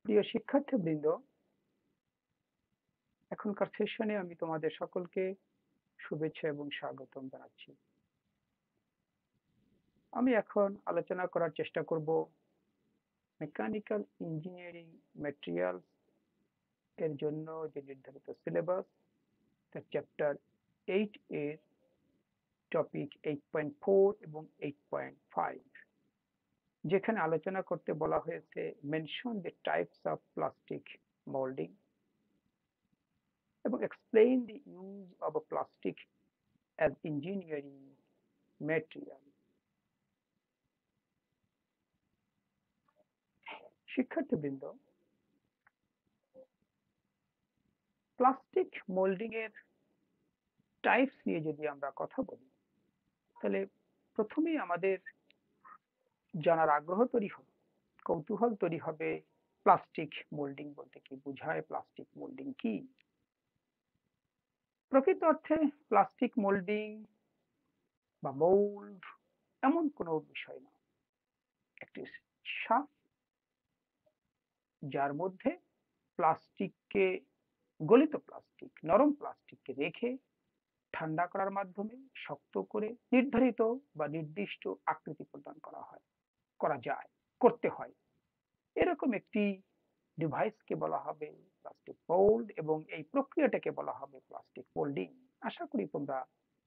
প্রিয় শিক্ষার্থীবৃন্দ, এখনকার সেশনে আমি তোমাদের সকলকে শুভেচ্ছা এবং স্বাগতম জানাচ্ছি। আমি এখন আলোচনা করার চেষ্টা করব মেকানিক্যাল ইঞ্জিনিয়ারিং ম্যাটেরিয়ালস এর জন্য যে নির্ধারিত সিলেবাস, তার চ্যাপ্টার 8 এর টপিক 8.4 এবং 8.5, যেখানে আলোচনা করতে বলা হয়েছে mention the types of plastic moulding এবং explain the use of a plastic as engineering material. শিক্ষার্থীবৃন্দ, প্লাস্টিক মোল্ডিং এর টাইপস নিয়ে যদি আমরা কথা বলি, তাহলে প্রথমেই আমাদের জানার আগ্রহ তৈরি হবে, কৌতূহল তৈরি হবে, প্লাস্টিক মোল্ডিং বলতে কি বোঝায়, প্লাস্টিক মোল্ডিং কি। প্রকৃত অর্থে প্লাস্টিক মোল্ডিং বা মোল্ড এমন কোনো বিষয় না, একটি সাপ যার মধ্যে প্লাস্টিককে, গলিত প্লাস্টিক, নরম প্লাস্টিককে রেখে ঠান্ডা করার মাধ্যমে শক্ত করে নির্ধারিত বা নির্দিষ্ট আকৃতি প্রদান করা যায়, করতে হয়। এরকম একটি ডিভাইসকে বলা হবে প্লাস্টিক মোল্ড এবং এই প্রক্রিয়াটাকে বলা হবে প্লাস্টিক মোল্ডিং। আশা করি তোমরা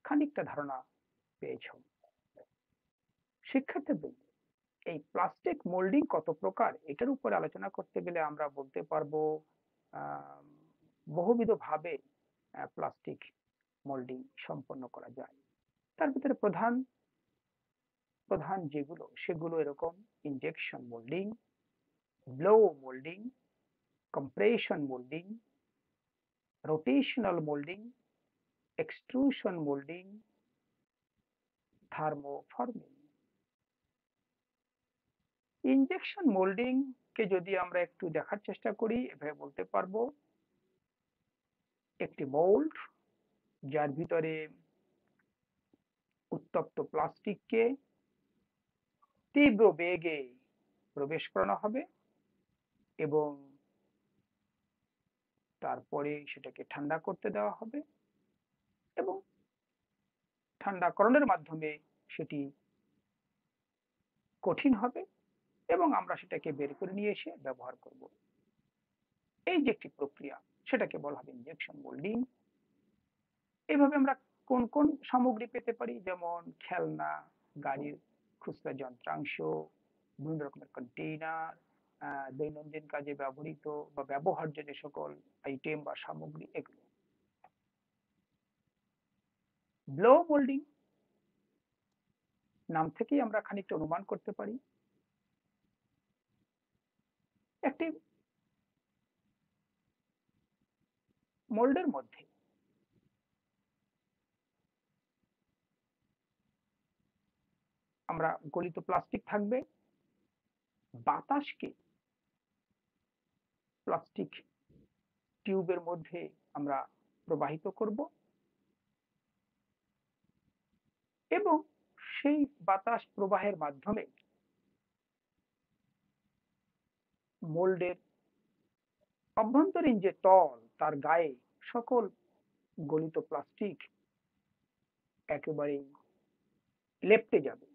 খানিকটা ধারণা পেয়েছ। শিক্ষার্থীদের এই প্লাস্টিক মোল্ডিং কত প্রকার, এটার উপরে আলোচনা করতে গেলে আমরা বলতে পারবো আহ বহুবিধ ভাবে প্লাস্টিক মোল্ডিং সম্পন্ন করা যায়। তার ভিতরে প্রধান প্রধান যেগুলো সেগুলো এরকম: injection moulding, blow moulding, compression molding, rotational molding, extrusion molding, thermoforming। Injection moulding কে যদি আমরা একটু দেখার চেষ্টা করি, এভাবে বলতে পারবো একটি মোল্ড যার ভিতরে উত্তপ্ত প্লাস্টিককে তীব্র বেগে প্রবেশ করানো হবে এবং তারপরে সেটাকে ঠান্ডা করতে দেওয়া হবে এবং ঠান্ডাকরণের মাধ্যমে সেটি কঠিন হবে এবং আমরা সেটাকে বের করে নিয়ে এসে ব্যবহার করব। এই যে একটি প্রক্রিয়া, সেটাকে বলা হবে ইনজেকশন মোল্ডিং। এইভাবে আমরা কোন কোন সামগ্রী পেতে পারি, যেমন খেলনা, গাড়ির খুচরা যন্ত্রাংশ, বিভিন্ন রকমের কন্টেইনার, দৈনন্দিন কাজে ব্যবহৃত বা ব্যবহার্য যে সকল আইটেম বা সামগ্রী, এগুলো। ব্লো মোল্ডিং নাম থেকেই আমরা খানিকটা অনুমান করতে পারি, একটি মোল্ডের মধ্যে আমরা গলিত প্লাস্টিক থাকবে, বাতাসকে প্লাস্টিক টিউবের মধ্যে আমরা প্রবাহিত করব এবং সেই বাতাস প্রবাহের মাধ্যমে মোল্ডের অভ্যন্তরীণ যে তল, তার গায়ে সকল গলিত প্লাস্টিক একেবারে লেপ্টে যাবে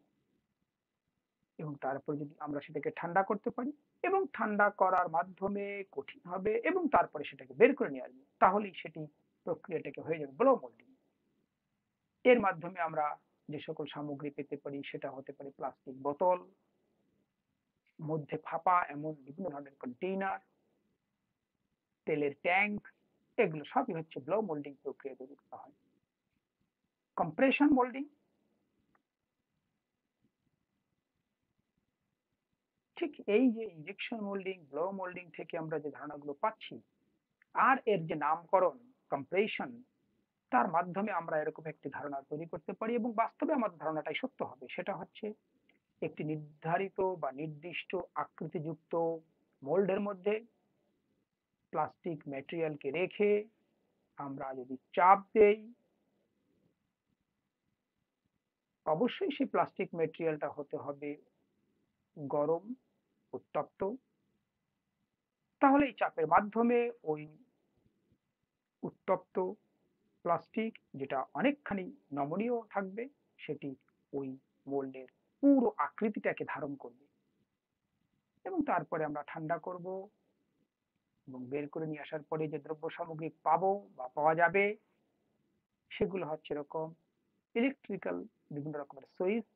এবং তারপর যদি আমরা সেটাকে ঠান্ডা করতে পারি এবং ঠান্ডা করার মাধ্যমে কঠিন হবে এবং তারপরে সেটাকে বের করে নিয়ে আসবো, তাহলেই সেটি প্রক্রিয়াটাকে হয়ে যাবে ব্লো মোল্ডিং। এর মাধ্যমে আমরা যে সকল সামগ্রী পেতে পারি সেটা হতে পারে প্লাস্টিক বোতল, মধ্যে ফাঁপা এমন বিভিন্ন ধরনের কন্টেইনার, তেলের ট্যাঙ্ক, এগুলো সবই হচ্ছে ব্লো মোল্ডিং প্রক্রিয়া তৈরি করা হয়। কম্প্রেশন মোল্ডিং, ঠিক এই যে ইনজেকশন মোল্ডিং, ব্লো মোল্ডিং থেকে আমরা যে ধারণাগুলো পাচ্ছি আর এর যে নামকরণ কম্প্রেশন, তার মাধ্যমে আমরা এরকম একটি ধারণা তৈরি করতে পারি এবং বাস্তবে আমার ধারণাটাই সত্য হবে। সেটা হচ্ছে একটি নির্ধারিত বা নির্দিষ্ট আকৃতিযুক্ত মোল্ডের মধ্যে প্লাস্টিক ম্যাটেরিয়ালকে রেখে আমরা যদি চাপ দেই, অবশ্যই সেই প্লাস্টিক ম্যাটেরিয়ালটা হতে হবে গরম, উত্তপ্ত তাহলে এই চাপের মাধ্যমে ওই উত্তপ্ত প্লাস্টিক, যেটা অনেকখানি নমনীয় থাকবে, সেটি ওই মোল্ডের পুরো আকৃতিটাকে ধারণ করবে এবং তারপরে আমরা ঠান্ডা করব এবং বের করে নিয়ে আসার পরে যে দ্রব্য সামগ্রী পাবো বা পাওয়া যাবে সেগুলো হচ্ছে এরকম ইলেকট্রিক্যাল বিভিন্ন রকমের সুইচ,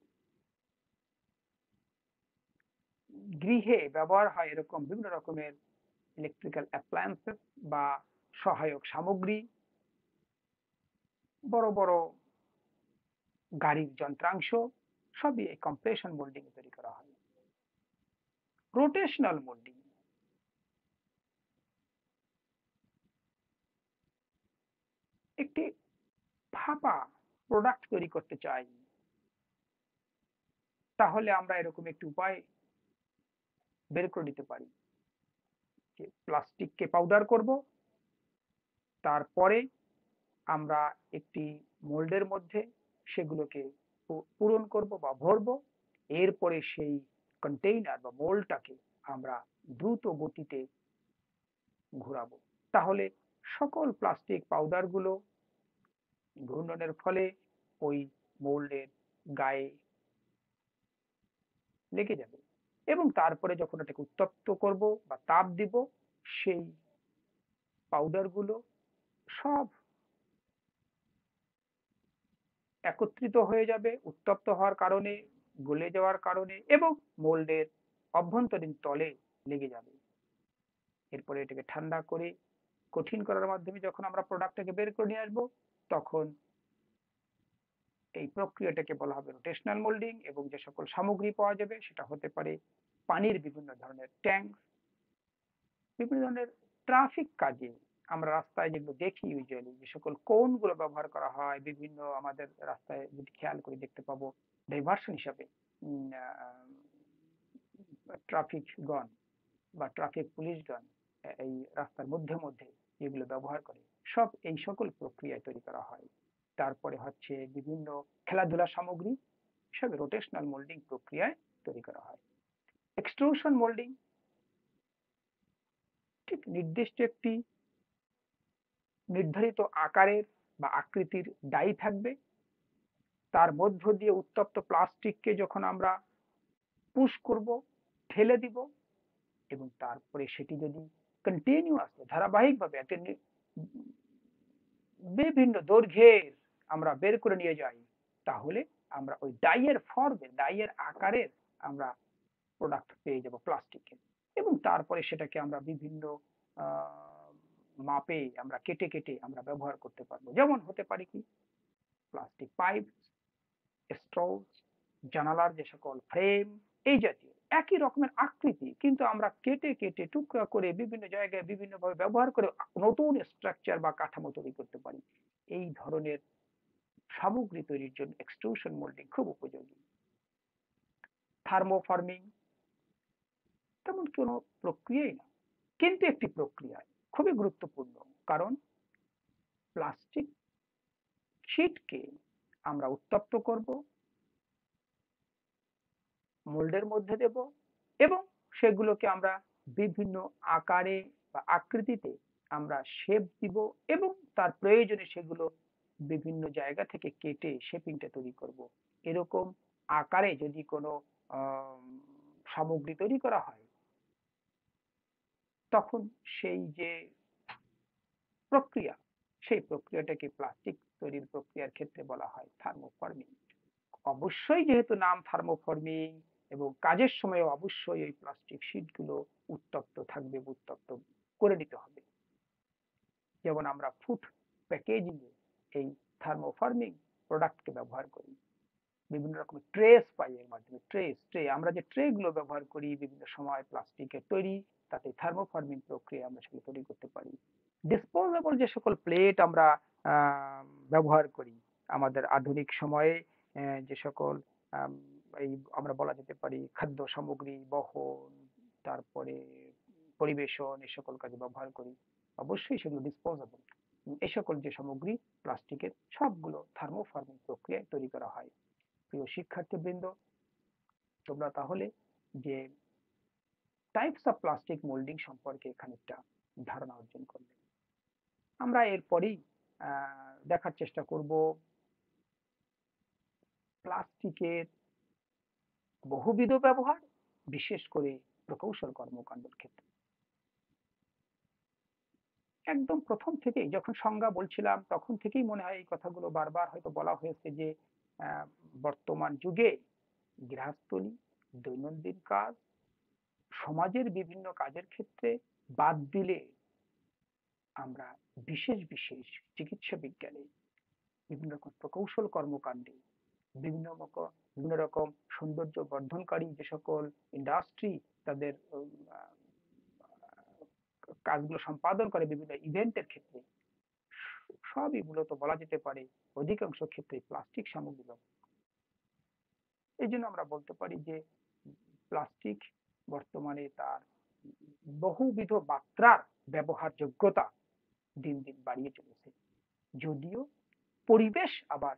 গৃহে ব্যবহার হয় এরকম বিভিন্ন রকমের ইলেকট্রিক্যাল অ্যাপ্লায়েন্সেস বা সহায়ক সামগ্রী, বড় বড় গাড়ির যন্ত্রাংশ, সবই এই কম্প্রেশন মোল্ডিং তৈরি করা হয়। রোটেশনাল মোল্ডিং একটি ফাঁপা প্রোডাক্ট তৈরি করতে চাই, তাহলে আমরা এরকম একটি উপায় বের করে নিতে পারি যে প্লাস্টিককে পাউডার করব, তারপরে আমরা একটি মোল্ডের মধ্যে সেগুলোকে পূরণ করব বা ভরবো, এরপরে সেই কন্টেইনার বা মোল্ডটাকে আমরা দ্রুত গতিতে ঘোরাবো। তাহলে সকল প্লাস্টিক পাউডারগুলো ঘূর্ণনের ফলে ওই মোল্ডের গায়ে লেগে যাবে এবং তারপরে যখন এটাকে উত্তপ্ত করব বা তাপ দিব, সেই পাউডারগুলো সব একত্রিত হয়ে যাবে উত্তপ্ত হওয়ার কারণে, গলে যাওয়ার কারণে এবং মোল্ডের অভ্যন্তরীণ তলে লেগে যাবে। এরপরে এটাকে ঠান্ডা করে কঠিন করার মাধ্যমে যখন আমরা প্রোডাক্টটাকে বের করে নিয়ে আসবো, তখন এই প্রক্রিয়াটাকে বলা হবে রোটেশনাল মোল্ডিং এবং যে সকল সামগ্রী পাওয়া যাবে সেটা হতে পারে পানির বিভিন্ন ধরনের ট্যাঙ্ক, বিভিন্ন ধরনের ট্রাফিক কাজে আমরা রাস্তায় যেগুলো দেখি ইউজুয়ালি যে সকল কোন গুলো ব্যবহার করা হয়, বিভিন্ন আমাদের রাস্তায় যদি খেয়াল করে দেখতে পাবো ডাইভারশন হিসাবে ট্রাফিক গন বা ট্রাফিক পুলিশগণ এই রাস্তার মধ্যে মধ্যে যেগুলো ব্যবহার করে, সব এই সকল প্রক্রিয়ায় তৈরি করা হয়। তারপরে হচ্ছে বিভিন্ন খেলাধুলা সামগ্রী, সব রোটেশনাল মোল্ডিং প্রক্রিয়ায় তৈরি করা হয়। এক্সট্রুশন মোল্ডিং ঠিক নির্দিষ্ট একটি নির্ধারিত আকারের বা আকৃতির ডাই থাকবে, তার মধ্য দিয়ে উত্তপ্ত প্লাস্টিককে যখন আমরা পুশ করব, ঠেলে দিব এবং তারপরে সেটি যদি কন্টিনিউয়াস ধারাবাহিকভাবে একটা বিভিন্ন দৈর্ঘ্যের আমরা বের করে নিয়ে যাই, তাহলে আমরা ওই ডাইয়ের ফর্মে, ডাইয়ের আকারের আমরা প্রোডাক্ট পেয়ে যাব প্লাস্টিকের এবং তারপরে সেটাকে আমরা বিভিন্ন মাপে আমরা কেটে কেটে আমরা ব্যবহার করতে পারবো। যেমন হতে পারে কি প্লাস্টিক পাইপ, স্ট্র, জানালার যে সকল ফ্রেম, এই জাতীয় একই রকমের আকৃতি কিন্তু আমরা কেটে কেটে টুকরা করে বিভিন্ন জায়গায় বিভিন্নভাবে ব্যবহার করে নতুন স্ট্রাকচার বা কাঠামো তৈরি করতে পারি। এই ধরনের সামগ্রী তৈরির জন্য এক্সট্রুশন মোল্ডিং খুব উপযোগী। থার্মোফর্মিং তেমন কোনো প্রক্রিয়াই না, কিন্তু একটি প্রক্রিয়া খুবই গুরুত্বপূর্ণ, কারণ প্লাস্টিক শীটকে আমরা উত্তপ্ত করব, মোল্ডের মধ্যে দেব এবং সেগুলোকে আমরা বিভিন্ন আকারে বা আকৃতিতে আমরা শেপ দিব এবং তার প্রয়োজনে সেগুলো বিভিন্ন জায়গা থেকে কেটে শেপিংটা তৈরি করব। এরকম আকারে যদি কোনো সামগ্রী তৈরি করা হয়, তখন সেই যে প্রক্রিয়া, সেই প্রক্রিয়াটাকে প্লাস্টিক তৈরির প্রক্রিয়ার ক্ষেত্রে বলা হয় থার্মোফর্মিং। অবশ্যই যেহেতু নাম থার্মোফর্মিং এবং কাজের সময় অবশ্যই এই প্লাস্টিক শীটগুলো উত্তপ্ত থাকবে, উত্তপ্ত করে নিতে হবে। যেমন আমরা ফুড প্যাকেজিং এ এই থার্মোফর্মিং প্রোডাক্টকে ব্যবহার করি, বিভিন্ন রকমের ট্রেস পাই, এর মাধ্যমে ট্রে আমরা যে ট্রে গুলো ব্যবহার করি বিভিন্ন সময় প্লাস্টিকের তৈরি, তাতে থার্মোফর্মিং প্রক্রিয়া আমরা সেগুলো তৈরি করতে পারি। ডিসপোজেবল যে সকল প্লেট আমরা ব্যবহার করি আমাদের আধুনিক সময়ে, যে সকল আম, এই আমরা বলা যেতে পারি খাদ্য সামগ্রী বহন, তারপরে পরিবেশন, এই সকল কাজে ব্যবহার করি, অবশ্যই সেগুলো ডিসপোজেবল। এই সকল যে সামগ্রী প্লাস্টিকের সবগুলো থার্মোফর্মিং প্রক্রিয়ায় তৈরি করা হয়। প্রিয় শিক্ষার্থীবৃন্দ, তোমরা তাহলে যে টাইপস অফ প্লাস্টিক মোল্ডিং সম্পর্কে খানিকটা ধারণা অর্জন করলেন। আমরা এরপরেই দেখার চেষ্টা করব প্লাস্টিকের বহুবিধ ব্যবহার, বিশেষ করে প্রকৌশল কর্মকাণ্ডের ক্ষেত্রে। একদম প্রথম থেকেই যখন সংজ্ঞা বলছিলাম তখন থেকেই মনে হয় এই কথাগুলো বারবার হয়তো বলা হয়েছে যে আহ, বর্তমান যুগে গৃহস্থলী, দৈনন্দিন কাজ, সমাজের বিভিন্ন কাজের ক্ষেত্রে বাদ দিলে আমরা বিশেষ বিশেষ চিকিৎসা বিজ্ঞানে, বিভিন্ন রকম প্রকৌশল কর্মকাণ্ডে, বিভিন্ন রকম সৌন্দর্য বর্ধনকারী যে সকল ইন্ডাস্ট্রি তাদের কাজগুলো সম্পাদন করে বিভিন্ন ইভেন্টের ক্ষেত্রে, সবই মূলত বলা যেতে পারে অধিকাংশ ক্ষেত্রে প্লাস্টিক সামগ্রী ব্যবহার। এই জন্য আমরা বলতে পারি যে প্লাস্টিক বর্তমানে তার বহুবিধ মাত্রার ব্যবহারযোগ্যতা দিন দিন বাড়িয়ে চলেছে। যদিও পরিবেশ আবার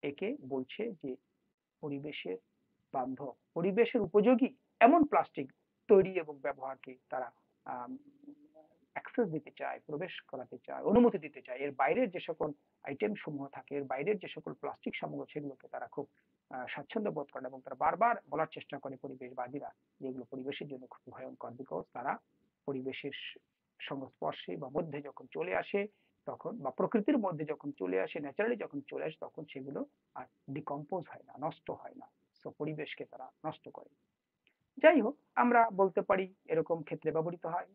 একে বলছে যে পরিবেশের বান্ধব, পরিবেশের উপযোগী এমন প্লাস্টিক তৈরি এবং ব্যবহারকে তারা অ্যাক্সেস দিতে চায়, প্রবেশ করাতে চায়, অনুমতি দিতে চায়। এর বাইরের যে সকল আইটেম সমূহ থাকে, এর বাইরের যে সকল প্লাস্টিক সামগ্রী, সেগুলোকে তারা খুব স্বাচ্ছন্দ্য বোধ করেন এবং তারা বারবার বলার চেষ্টা করে পরিবেশবাদীরা যে এগুলো পরিবেশের জন্য খুব ভয়ঙ্কর, বিকজ তারা পরিবেশের সংস্পর্শে বা মধ্যে যখন চলে আসে তখন, বা প্রকৃতির মধ্যে যখন চলে আসে, ন্যাচারালি যখন চলে আসে, তখন সেগুলো আর ডিকম্পোজ হয় না, নষ্ট হয় না। তো পরিবেশকে তারা নষ্ট করে। যাই হোক, আমরা বলতে পারি এরকম ক্ষেত্রে ব্যবহৃত হয়।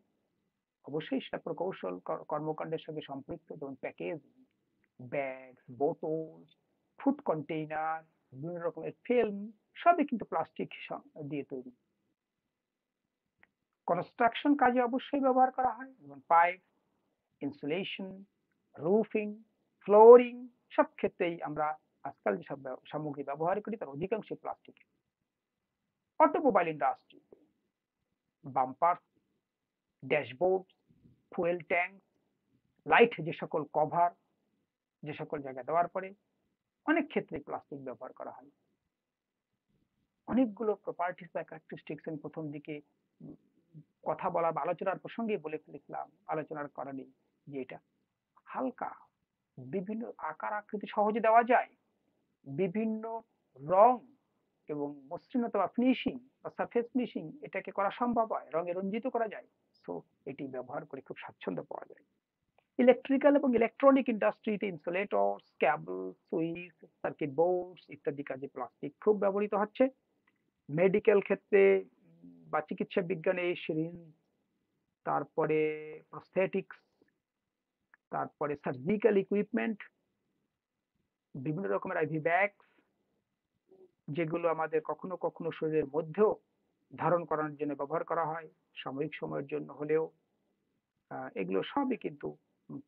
অবশ্যই সেটা প্রকৌশল কর্মকাণ্ডের সঙ্গে সম্পৃক্ত, যেমন প্যাকেজ, ব্যাগ, বোতল, ফুড কন্টেইনার, বিভিন্ন রকমের ফিল্ম, সবই কিন্তু প্লাস্টিক দিয়ে তৈরি। কনস্ট্রাকশন কাজে অবশ্যই ব্যবহার করা হয়, যেমন পাইপ, ইনসুলেশন, রুফিং, ফ্লোরিং, সব ক্ষেত্রেই আমরা আজকাল যেসব সামগ্রী ব্যবহার করি তার অধিকাংশই plastic. Automobile industry, bumper, dashboard, fuel tank, light যে সকল কভার যে সকল জায়গায় দেওয়ার পরে অনেক ক্ষেত্রে প্লাস্টিক ব্যবহার করা হয়। অনেকগুলো প্রপার্টিস বা ক্যারেক্টারিস্টিক্স আমি প্রথম দিকে কথা বলা বা আলোচনার প্রসঙ্গে বলে ফেলেছিলাম, আলোচনার কারণে, যে এটা হালকা, বিভিন্ন আকার আকৃতি সহজে দেওয়া যায়, বিভিন্ন রং এবং মসৃণতা বা ফিনিশিং বা সারফেস ফিনিশিং এটাকে করা সম্ভব হয়, রঙে রঞ্জিত করা যায়। সো এটি ব্যবহার করে খুব স্বাচ্ছন্দ্য পাওয়া যায়। ইলেকট্রিক্যাল এবং ইলেকট্রনিক ইন্ডাস্ট্রিতে ইনসুলেটরস, কেবল, সুইচ, সার্কিট বোর্ডস ইত্যাদি কাজে প্লাস্টিক খুব ব্যবহৃত হচ্ছে। মেডিকেল ক্ষেত্রে বা চিকিৎসা বিজ্ঞানে সিরিঞ্জ, তারপরে প্রস্থেটিক্স, তারপরে সার্জিক্যাল ইকুইপমেন্ট, বিভিন্ন রকমের আইভি ব্যাগ, যেগুলো আমাদের কখনো কখনো শরীরের মধ্যেও ধারণ করার জন্য ব্যবহার করা হয়, সাময়িক সময়ের জন্য হলেও। এগুলো সবই কিন্তু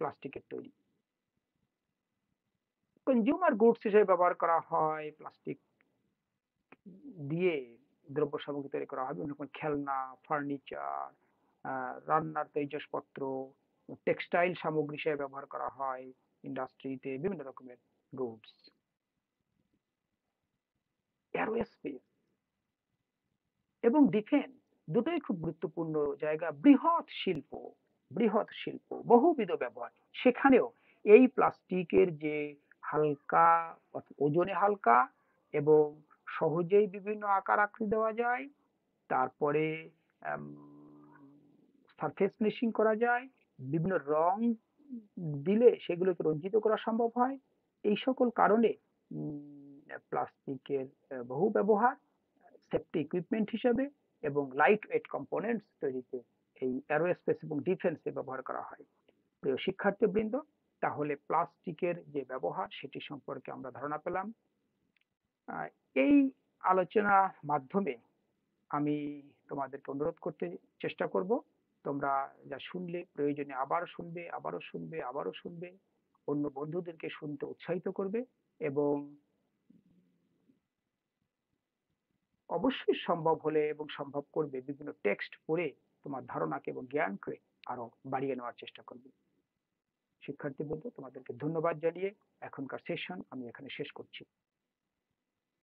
প্লাস্টিকের তৈরি। কনজিউমার গুডস হিসেবে ব্যবহার করা হয় প্লাস্টিক দিয়ে, দ্রব্য সামগ্রী তৈরি করা হয়, বিভিন্ন রকম খেলনা, ফার্নিচার, রান্নার তৈজসপত্র, টেক্সটাইল সামগ্রী হিসেবে ব্যবহার করা হয় ইন্ডাস্ট্রিতে, বিভিন্ন রকমের গুডস। এরোস্পেস এবং ডিফেন্স দুটোই খুব গুরুত্বপূর্ণ জায়গা। বৃহৎ শিল্প, বহুবিধ ব্যবহার, সেখানেও এই প্লাস্টিকের যে হালকা, ওজনে হালকা এবং সহজেই বিভিন্ন আকার আকৃতি দেওয়া যায়, তারপরে সারফেস ফিনিশিং করা যায়, বিভিন্ন রং দিলে সেগুলোকে রঞ্জিত করা সম্ভব হয়। এই সকল কারণে প্লাস্টিকের বহু ব্যবহার সেফটি ইকুইপমেন্ট হিসেবে এবং লাইট ওয়েট কম্পোনেন্টস তৈরিতে এই অ্যারোস্পেস এবং ডিফেন্সে ব্যবহার করা হয়। প্রিয় শিক্ষার্থীবৃন্দ, তাহলে প্লাস্টিকের যে ব্যবহার সেটি সম্পর্কে আমরা ধারণা পেলাম। এই আলোচনার মাধ্যমে আমি তোমাদেরকে অনুরোধ করতে চেষ্টা করব, তোমরা যা শুনলে প্রয়োজনে আবার শুনবে, আবারও শুনবে, আবারও শুনবে, অন্য বন্ধুদেরকে শুনতে উৎসাহিত করবে এবং অবশ্যই সম্ভব হলে এবং সম্ভব করবে বিভিন্ন টেক্সট পড়ে তোমার ধারণাকে এবং জ্ঞানকে আরো বাড়িয়ে নেওয়ার চেষ্টা করবে। শিক্ষার্থীবৃন্দ, তোমাদেরকে ধন্যবাদ জানিয়ে এখনকার সেশন আমি এখানে শেষ করছি।